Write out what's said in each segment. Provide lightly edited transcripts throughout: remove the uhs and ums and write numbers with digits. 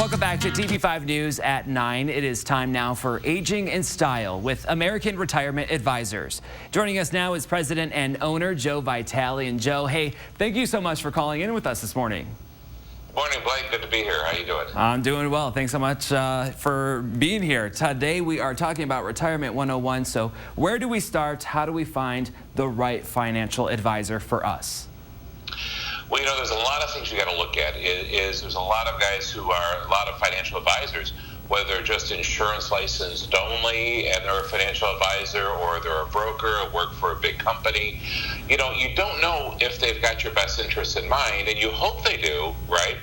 Welcome back to TV5 News at 9. It is time now for Aging in Style with American Retirement Advisors. Joining us now is President and owner Joe Vitale. And Joe, hey, thank you so much for calling in with us this morning. Morning, Blake. Good to be here. How you doing? I'm doing well. Thanks so much for being here. Today we are talking about Retirement 101. So where do we start? How do we find the right financial advisor for us? Well, you know, there's a lot of things you got to look at. There's a lot of guys who are a lot of financial advisors, whether they're just insurance licensed only and they're a financial advisor, or they're a broker or work for a big company. You know, you don't know if they've got your best interests in mind, and you hope they do, right?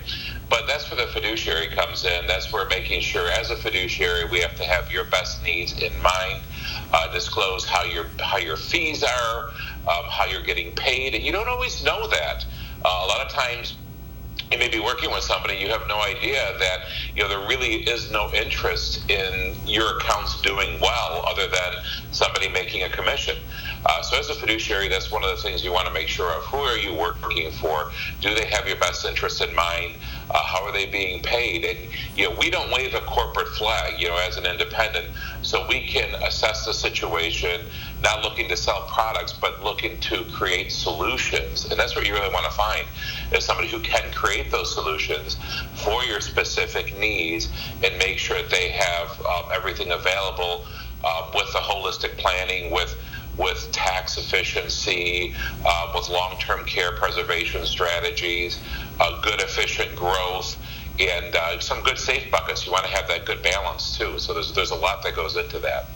But that's where the fiduciary comes in. That's where making sure, as a fiduciary, we have to have your best needs in mind, disclose how your fees are, how you're getting paid, and you don't always know that. A lot of times you may be working with somebody, you have no idea that, you know, there really is no interest in your accounts doing well other than somebody making a commission. So as a fiduciary, that's one of the things you want to make sure of. Who are you working for? Do they have your best interest in mind? How are they being paid? And, you know, we don't wave a corporate flag, you know, as an independent, so we can assess the situation, not looking to sell products, but looking to create solutions. And that's what you really want to find, is somebody who can create those solutions for your specific needs and make sure that they have everything available with the holistic planning, with tax efficiency, with long-term care preservation strategies, good efficient growth, and some good safe buckets. You want to have that good balance too. So there's a lot that goes into that.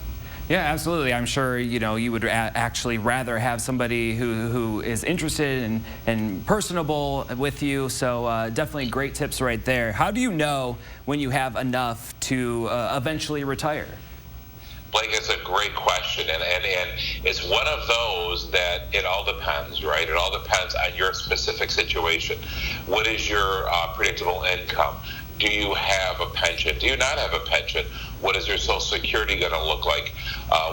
Yeah, absolutely. I'm sure, you know, you would actually rather have somebody who is interested and personable with you. So definitely great tips right there. How do you know when you have enough to eventually retire? Blake, it's a great question, and it's one of those that it all depends, right? It all depends on your specific situation. What is your predictable income? Do you have a pension? Do you not have a pension? What is your Social Security going to look like?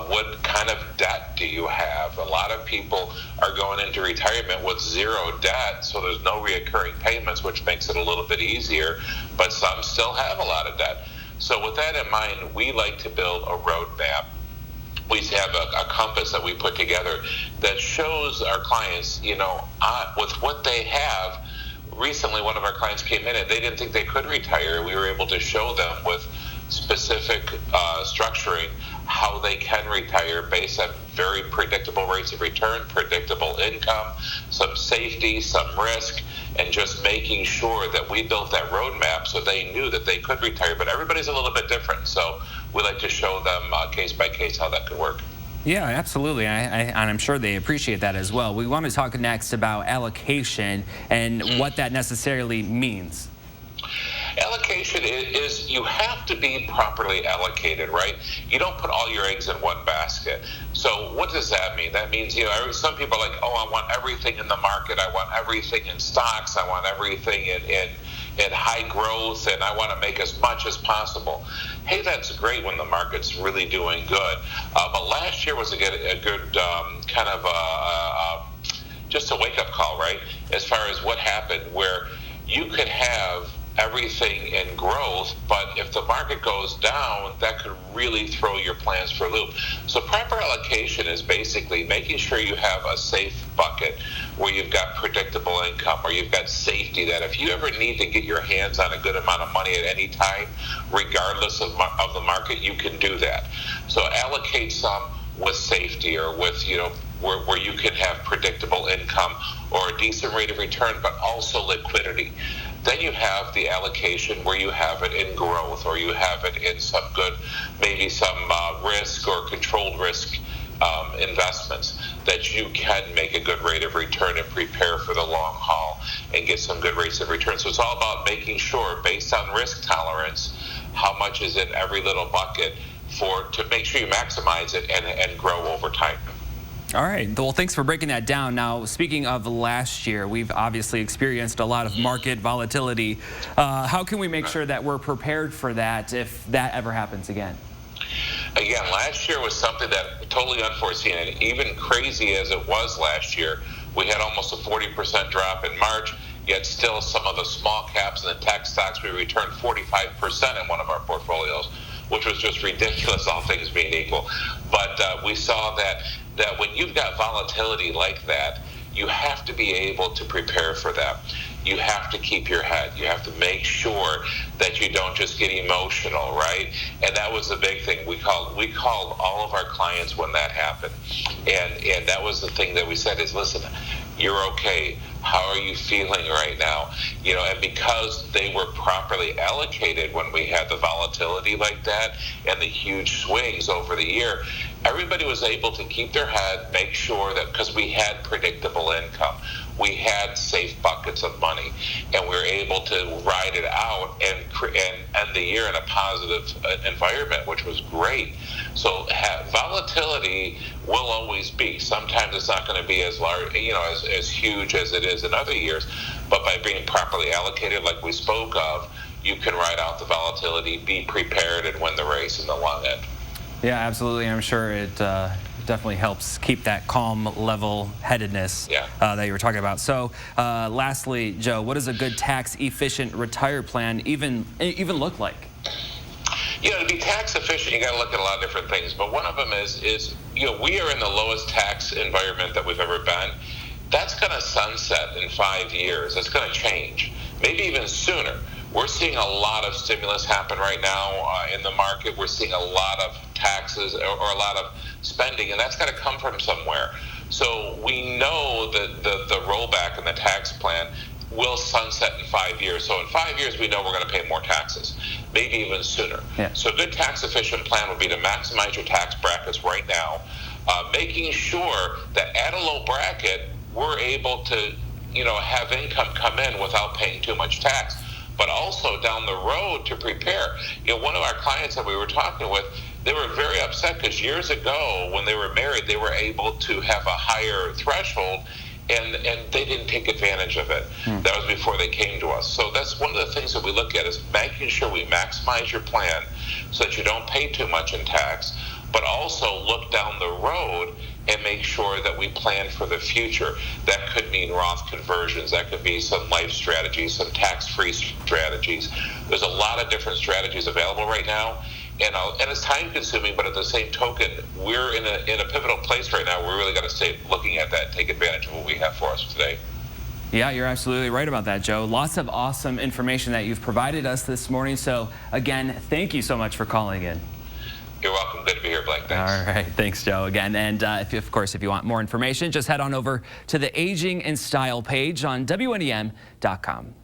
What kind of debt do you have? A lot of people are going into retirement with zero debt, so there's no reoccurring payments, which makes it a little bit easier, but some still have a lot of debt. So with that in mind, we like to build a roadmap. We have a compass that we put together that shows our clients, you know, with what they have. Recently, one of our clients came in and they didn't think they could retire. We were able to show them with specific structuring how they can retire based on very predictable rates of return, predictable income, some safety, some risk, and just making sure that we built that roadmap so they knew that they could retire. But everybody's a little bit different, so we like to show them case by case how that could work. Yeah, absolutely, and I'm sure they appreciate that as well. We want to talk next about allocation and what that necessarily means. Allocation is you have to be properly allocated, right? You don't put all your eggs in one basket. So what does that mean? That means, you know, some people are like, oh, I want everything in the market. I want everything in stocks. I want everything in high growth, and I want to make as much as possible. Hey, that's great when the market's really doing good. But last year was a good kind of just a wake-up call, right? As far as what happened, where you could have everything in growth, but if the market goes down, that could really throw your plans for a loop. So proper allocation is basically making sure you have a safe bucket where you've got predictable income, or you've got safety, that if you ever need to get your hands on a good amount of money at any time, regardless of the market, you can do that. So allocate some with safety, or with, you know, where you can have predictable income or a decent rate of return, but also liquidity. Then you have the allocation where you have it in growth, or you have it in some good, maybe some risk or controlled risk investments that you can make a good rate of return and prepare for the long haul and get some good rates of return. So it's all about making sure, based on risk tolerance, how much is in every little bucket to make sure you maximize it and grow over time. All right. Well, thanks for breaking that down. Now, speaking of last year, we've obviously experienced a lot of market volatility. How can we make sure that we're prepared for that if that ever happens again? Again, last year was something that totally unforeseen, and even crazy as it was last year, we had almost a 40% drop in March, Yet still some of the small caps and the tech stocks, we returned 45% in one of our portfolios, which was just ridiculous, all things being equal. But we saw that when you've got volatility like that, you have to be able to prepare for that. You have to keep your head. You have to make sure that you don't just get emotional, right? And that was the big thing. We called all of our clients when that happened. And that was the thing that we said is, listen, you're okay. How are you feeling right now? And because they were properly allocated when we had the volatility like that and the huge swings over the year, everybody was able to keep their head, make sure that, because we had predictable income, we had safe buckets of money, and we were able to ride it out and end the year in a positive environment, which was great. So volatility will always be. Sometimes it's not going to be as large, as huge as it is in other years, but by being properly allocated, like we spoke of, you can ride out the volatility, be prepared, and win the race in the long end. Yeah, absolutely. I'm sure it definitely helps keep that calm, level-headedness that you were talking about. So, lastly, Joe, what does a good tax-efficient retire plan even look like? To be tax efficient, you got to look at a lot of different things. But one of them is we are in the lowest tax environment that we've ever been. That's going to sunset in 5 years. It's going to change, maybe even sooner. We're seeing a lot of stimulus happen right now in the market. We're seeing a lot of taxes or a lot of spending, and that's got to come from somewhere. So we know that the rollback in the tax plan will sunset in 5 years. So in 5 years, we know we're going to pay more taxes, maybe even sooner. Yeah. So a good tax-efficient plan would be to maximize your tax brackets right now, making sure that at a low bracket, we're able to, have income come in without paying too much tax. But also down the road to prepare. One of our clients that we were talking with, they were very upset because years ago when they were married, they were able to have a higher threshold, and they didn't take advantage of it. That was before they came to us. So that's one of the things that we look at is making sure we maximize your plan so that you don't pay too much in tax, but also look down the road and make sure that we plan for the future. That could mean Roth conversions. That could be some life strategies, some tax-free strategies. There's a lot of different strategies available right now, and it's time-consuming. But at the same token, we're in a pivotal place right now. We're really got to stay looking at that and take advantage of what we have for us today. Yeah, you're absolutely right about that, Joe. Lots of awesome information that you've provided us this morning. So again, thank you so much for calling in. You're welcome. Good to be here, Blake. Thanks. All right. Thanks, Joe, again. And of course, if you want more information, just head on over to the Aging in Style page on WNEM.com.